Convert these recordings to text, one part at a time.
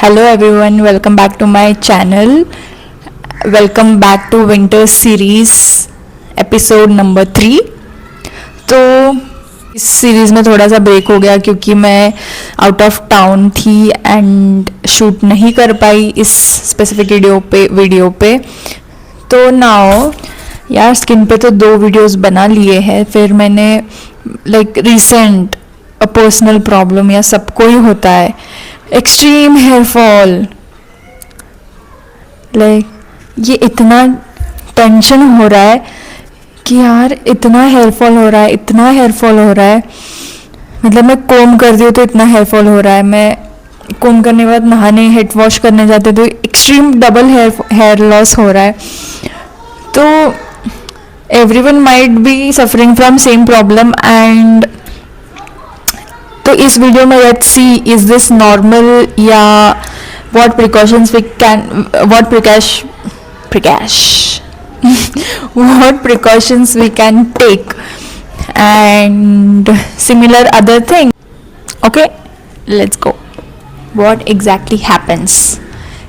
Hello everyone, welcome back to my channel. Welcome back to winter series episode number 3। तो इस series में थोड़ा सा ब्रेक हो गया क्योंकि मैं आउट ऑफ टाउन थी एंड शूट नहीं कर पाई इस स्पेसिफिक वीडियो पे। तो नाउ यार स्किन पे तो 2 वीडियोस बना लिए हैं। फिर मैंने लाइक रिसेंट पर्सनल प्रॉब्लम या सबको ही होता है, एक्सट्रीम हेयर फॉल। लाइक ये इतना टेंशन हो रहा है कि यार इतना हेयर फॉल हो रहा है, मतलब मैं कोम करती हूँ तो इतना हेयर फॉल हो रहा है। मैं कोम करने के बाद नहाने हेड वॉश करने जाते तो एक्सट्रीम डबल हेयर लॉस हो रहा है। तो everyone might be suffering from same problem and तो इस वीडियो में let's see is this normal या what precautions we can take and similar other thing. Okay, let's go. What exactly happens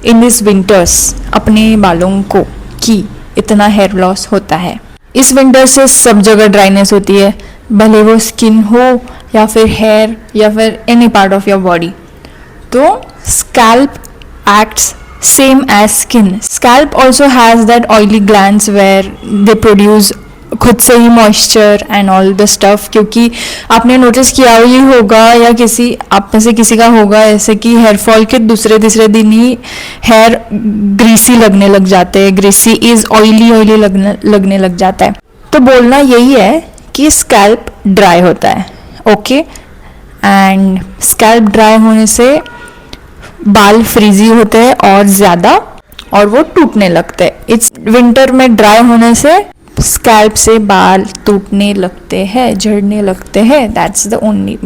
in these winters अपने बालों को कि इतना hair loss होता है। इस विंटर से सब जगह ड्राइनेस होती है, भले वो स्किन हो या फिर हेयर या फिर any part of your body. तो scalp acts same as skin. Scalp also has that oily glands where they produce खुद से ही moisture and all the stuff. क्योंकि आपने नोटिस किया ही होगा या किसी आप में से किसी का होगा ऐसे कि हेयर फॉल के दूसरे तीसरे दिन ही हेयर ग्रीसी लगने लग जाते हैं, ग्रीसी इज ऑयली लगने लग जाता है। तो बोलना यही है कि स्कैल्प ड्राई होता है। ओके, एंड स्कैल्प ड्राई होने से बाल फ्रीजी होते हैं और ज़्यादा और वो टूटने लगते हैं। इट्स विंटर में ड्राई होने से स्कैल्प से बाल टूटने लगते हैं, झड़ने लगते हैं। That's the only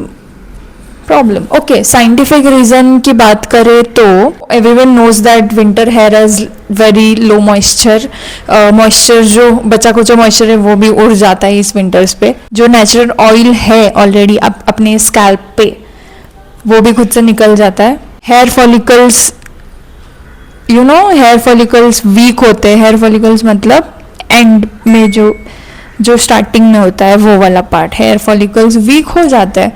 problem. Okay, scientific reason की बात करें तो everyone knows that winter hair has very low moisture. Moisture जो बचा कुचा मॉइस्चर है वो भी उड़ जाता है इस विंटर्स पे। जो नेचुरल ऑयल है ऑलरेडी अपने स्कैल्प पे वो भी खुद से निकल जाता है। Hair follicles hair follicles weak होते हैं। हेयर फॉलिकल्स मतलब एंड में जो स्टार्टिंग में होता है वो वाला पार्ट, हेयर फॉलिकल्स वीक हो जाता है।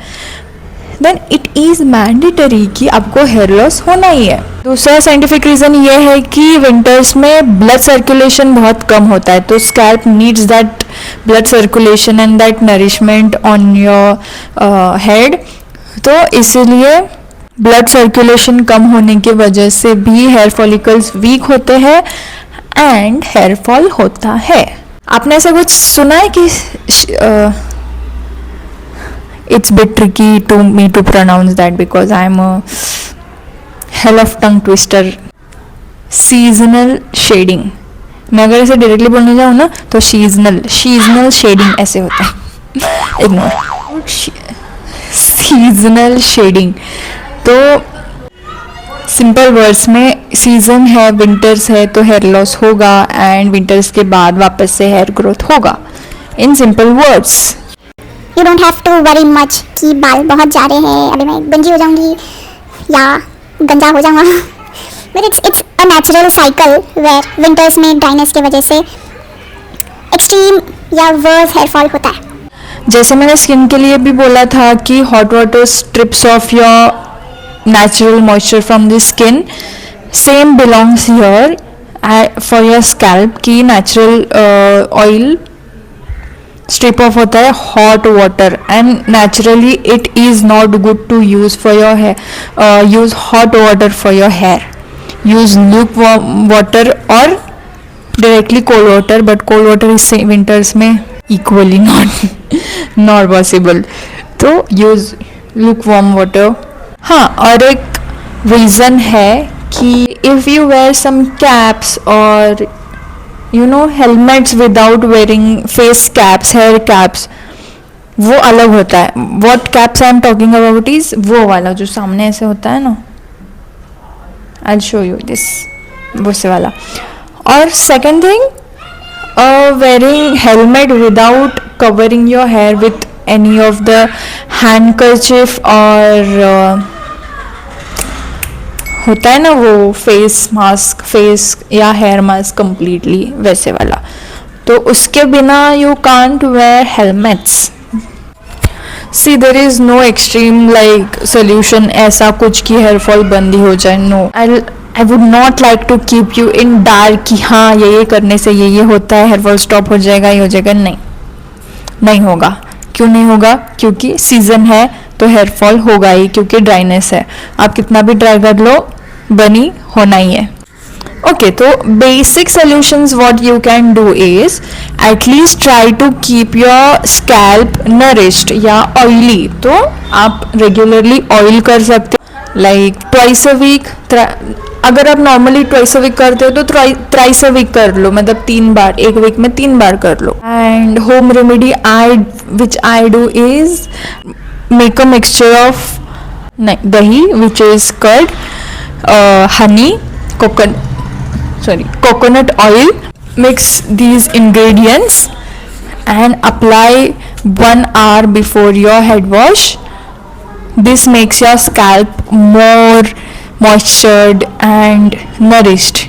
देन इट इज़ मैंडेटरी कि आपको हेयर लॉस होना ही है। दूसरा साइंटिफिक रीज़न ये है कि विंटर्स में ब्लड सर्कुलेशन बहुत कम होता है, तो scalp needs that blood circulation and that nourishment on your head. तो इसीलिए ब्लड सर्कुलेशन कम होने की वजह से भी हेयर फॉलिकल्स वीक होते हैं एंड हेयर फॉल होता है। आपने ऐसा कुछ सुना है कि it's bit tricky to me to pronounce that because I am a hell of tongue twister. Seasonal shedding, मैं अगर इसे डायरेक्टली बोलने जाऊँ ना तो शीजनल शेडिंग ऐसे होता है। Ignore seasonal shedding. तो सिंपल वर्ड्स में सीजन है, विंटर्स है तो हेयर लॉस होगा एंड विंटर्स के बाद वापस से हेयर ग्रोथ होगा। In simple words you don't have to worry much कि बाल बहुत जा रहे हैं, अभी मैं गंजी हो जाऊंगी या गंजा हो जाऊंगा। But it's a natural cycle where winters में ड्राइनेस की वजह से एक्सट्रीम या वर्स हेयर फॉल होता है। जैसे मैंने स्किन के लिए भी बोला था कि hot water strips of your natural moisture from the skin, same belongs here for your scalp कि natural oil strip off होता है hot water and naturally it is not good to use for your hair, use hot water for your hair, use lukewarm water or directly cold water, but cold water is winters में equally not possible, तो use lukewarm water। हाँ, और एक reason है कि if you wear some caps और helmets without wearing face caps, hair caps, वो अलग होता है। What caps I am talking about is वो वाला जो सामने ऐसे होता है ना, I will show you this, वो से वाला। और second thing, wearing helmet without covering your hair with any of the handkerchief or होता है ना वो फेस मास्क, फेस या हेयर मास्क कंप्लीटली वैसे वाला, तो उसके बिना you can't wear helmets. See there is no extreme like solution ऐसा कुछ कि हेयर फॉल बंद ही हो जाए. No, I would not like to keep you in dark कि हाँ ये करने से ये होता है, हेयर फॉल स्टॉप हो जाएगा, ये हो जाएगा. नहीं, नहीं होगा. क्यों नहीं होगा? क्योंकि सीजन है तो हेयर फॉल होगा ही, क्योंकि ड्राइनेस है. आप कितना भी ड्राई कर लो, बनी होना ही है. ओके, तो basic solutions what you can do is at least try to keep your scalp nourished या ऑयली. तो आप रेगुलरली ऑयल कर सकते हो, लाइक ट्वाइस अ वीक. अगर आप नॉर्मली ट्वाइस अ वीक करते हो तो थ्राइस अ वीक कर लो, मतलब 3 बार, एक वीक में 3 बार कर लो. And home remedy which I do is make a mixture of dahi which is curd, honey, coconut oil. Mix these ingredients and apply 1 hour before your head wash. This makes your scalp more moistured and nourished.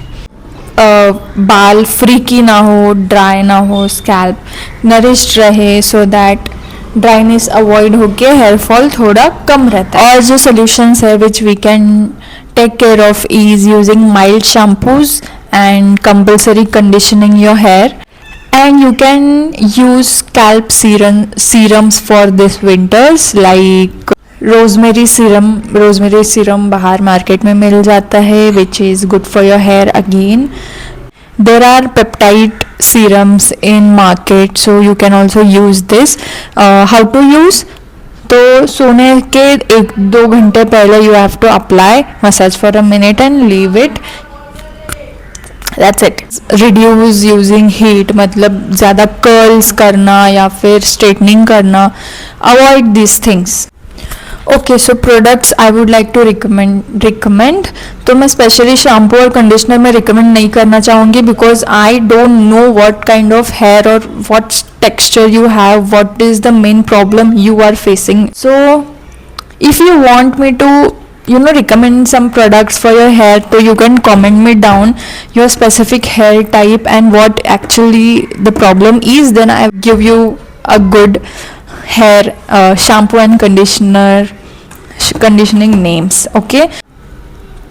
बाल frizzy ना हो, dry ना हो, scalp nourished रहे, so that dryness avoid होके hair fall थोड़ा कम रहता है. और जो सोल्यूशंस है which we can take care of is using mild shampoos and compulsory conditioning your hair, and you can use scalp serums for this winters like rosemary serum बाहर market में मिल जाता है, which is good for your hair. Again, there are peptide serums in market, so you can also use this. How to use? तो सोने के 1-2 घंटे पहले you have to apply massage for a minute and leave it. That's it. Reduce using heat, मतलब ज़्यादा curls करना या फिर स्ट्रेटनिंग करना, avoid this things. Okay, so products I would like to recommend. तो मैं स्पेशली शैम्पू और conditioner में रिकमेंड नहीं करना चाहूँगी, because I don't know what kind of hair और what texture you have, what is the main problem you are facing. So if you want me to recommend some products for your hair, so you can comment me down your specific hair type and what actually the problem is, then I give you a good hair shampoo and conditioning names. Okay,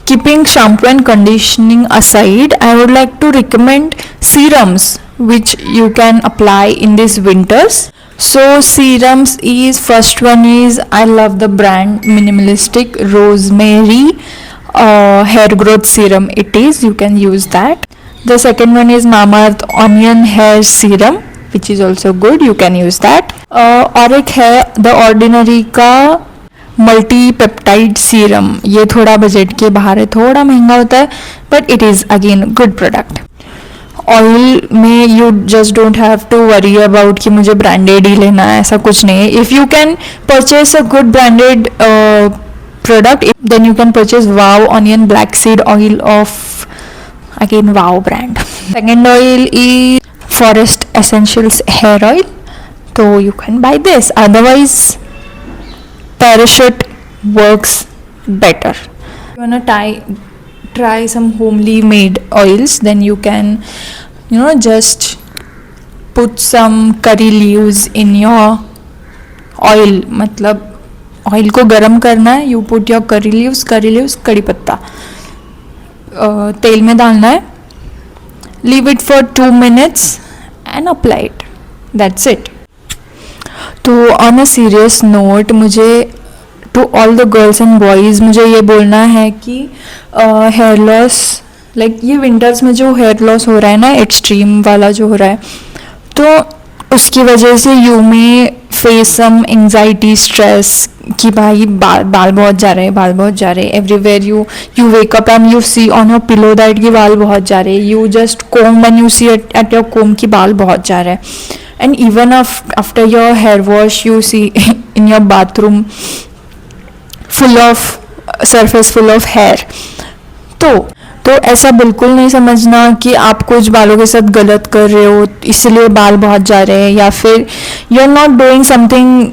keeping shampoo and conditioning aside, I would like to recommend serums which you can apply in these winters. So serums is, first one is, I love the brand Minimalistic Rosemary hair growth serum. It is, you can use that. The second one is Mamaearth Onion Hair Serum, which is also good, you can use that. और एक है The Ordinary का multi peptide serum. ये थोड़ा budget के बाहर है, थोड़ा महंगा होता है, but it is again good product. Oil में you just don't have to worry about कि मुझे ब्रांडेड ही लेना है, ऐसा कुछ नहीं है. If you can purchase a good branded product, then you can purchase wow onion black seed oil of again wow brand. Second oil is forest essentials hair oil, तो you can buy this. Otherwise Parachute works better. If you wanna try some homely made oils, then you can just put some curry leaves in your oil. मतलब oil को गर्म करना है, you put your curry leaves कड़ी पत्ता तेल में डालना है, leave it for 2 minutes and apply it. That's it. तो ऑन अ सीरियस नोट, मुझे to all the girls and boys मुझे ये बोलना है कि हेयर लॉस, लाइक ये विंटर्स में जो हेयर लॉस हो रहा है ना, एक्सट्रीम वाला जो हो रहा है, तो उसकी वजह से यू में फेस सम एंजाइटी, स्ट्रेस कि भाई बाल बहुत जा रहे हैं. Everywhere you wake up and you see on your pillow that कि बाल बहुत जा रहे हैं. You just comb and you see at your comb कि बाल बहुत जा रहे हैं. And even after your hair wash, you see in your bathroom surface full of hair. तो ऐसा बिल्कुल नहीं समझना कि आप कुछ बालों के साथ गलत कर रहे हो इसलिए बाल बहुत जा रहे हैं, या फिर you are not doing something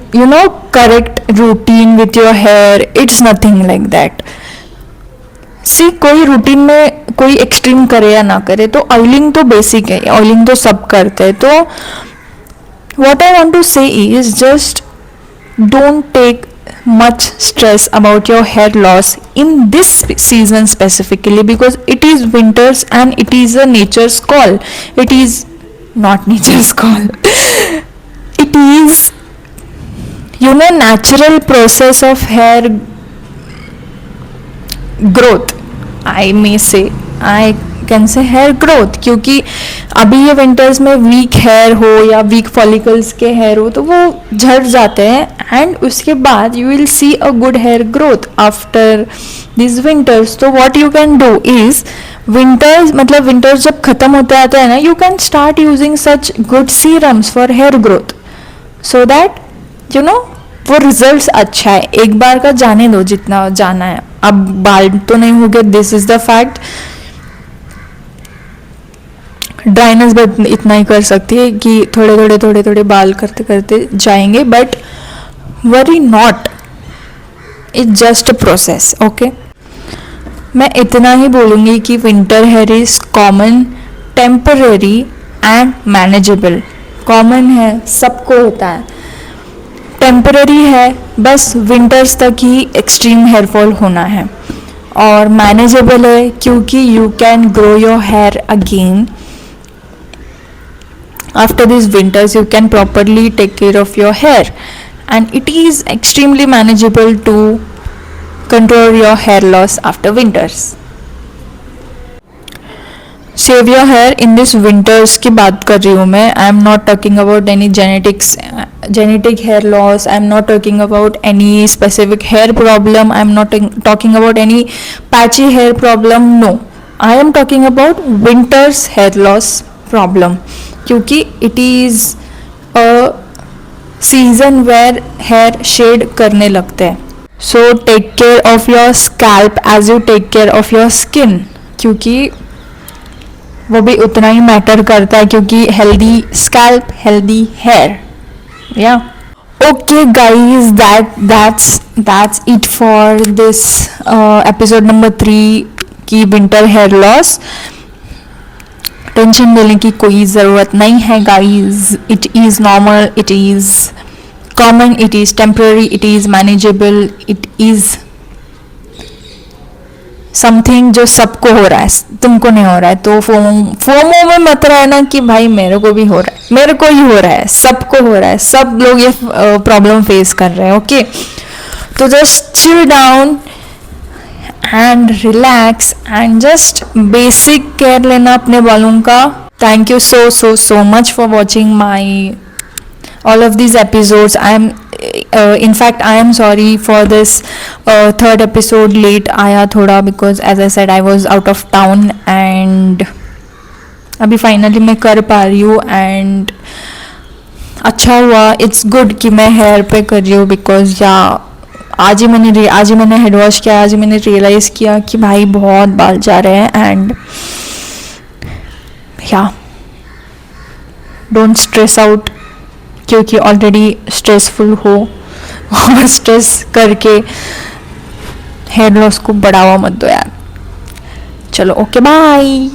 correct routine with your hair. It's nothing like that. See कोई रूटीन में कोई एक्सट्रीम करे या ना करे, तो ऑयलिंग तो बेसिक है, ऑयलिंग तो सब करते हैं. तो what I want to say is just don't take much stress about your hair loss in this season specifically, because it is winters and it is a nature's call. It is not nature's call. It is, you know, natural process of hair growth. I may say, I can say hair growth, क्योंकि अभी ये winters में week hair हो या week follicles के hair हो तो वो झड़ जाते हैं, एंड उसके बाद you will see a good hair growth after this winters. तो what you can do is, winters मतलब विंटर्स जब खत्म होते आते हैं ना, you can start using such good serums for hair growth, so that you know वो results अच्छा है. एक बार का जाने दो जितना जाना है, अब बाल तो नहीं हो गए, this is the fact. Dryness भी इतना ही कर सकती है कि थोड़े थोड़े बाल करते करते जाएंगे, but worry not, it's just a process. Okay, मैं इतना ही बोलूँगी कि winter here is common, temporary and manageable. Common है, सबको होता है. टेम्पररी है, बस विंटर्स तक ही एक्सट्रीम हेयरफॉल होना है. और मैनेजेबल है क्योंकि you can grow your here again. After these winters you can properly take care of your hair, and it is extremely manageable to control your hair loss after winters. Save your hair in this winters की बात कर रही हूँ मैं. I am not talking about any genetic hair loss. I am not talking about any specific hair problem. I am not talking about any patchy hair problem. No, I am talking about winters hair loss problem, क्योंकि it is a season where hair shed करने लगते हैं. So take care of your scalp as you take care of your skin, क्योंकि वो भी उतना ही matter करता है, क्योंकि हेल्दी स्कैल्प हेल्दी हेयर. या okay guys, that's it for this episode number 3 की विंटर हेयर लॉस. टेंशन लेने की कोई ज़रूरत नहीं है guys. It is normal, it is common, it is temporary, it is manageable, it is something जो सबको हो रहा है, तुमको नहीं हो रहा है तो फोमो में मत रहना कि भाई मेरे को भी हो रहा है, मेरे को ही हो रहा है, सबको हो रहा है, सब लोग ये प्रॉब्लम फेस कर रहे हैं. ओके, तो just chill down and relax and just basic care लेना अपने बालों का. Thank you so much for watching my all of these episodes. In fact I am sorry for this third episode late आया थोड़ा, because as I said I was out of town, and अभी finally मैं कर पा रही हूँ, and अच्छा हुआ, it's good कि मैं hair पे कर रही हूँ, because आज ही मैंने हेड वॉश किया, आज ही मैंने रियलाइज़ किया कि भाई बहुत बाल जा रहे हैं. एंड या डोंट स्ट्रेस आउट, क्योंकि ऑलरेडी स्ट्रेसफुल हो, और स्ट्रेस करके हेयर लॉस को बढ़ावा मत दो यार. चलो ओके, बाय.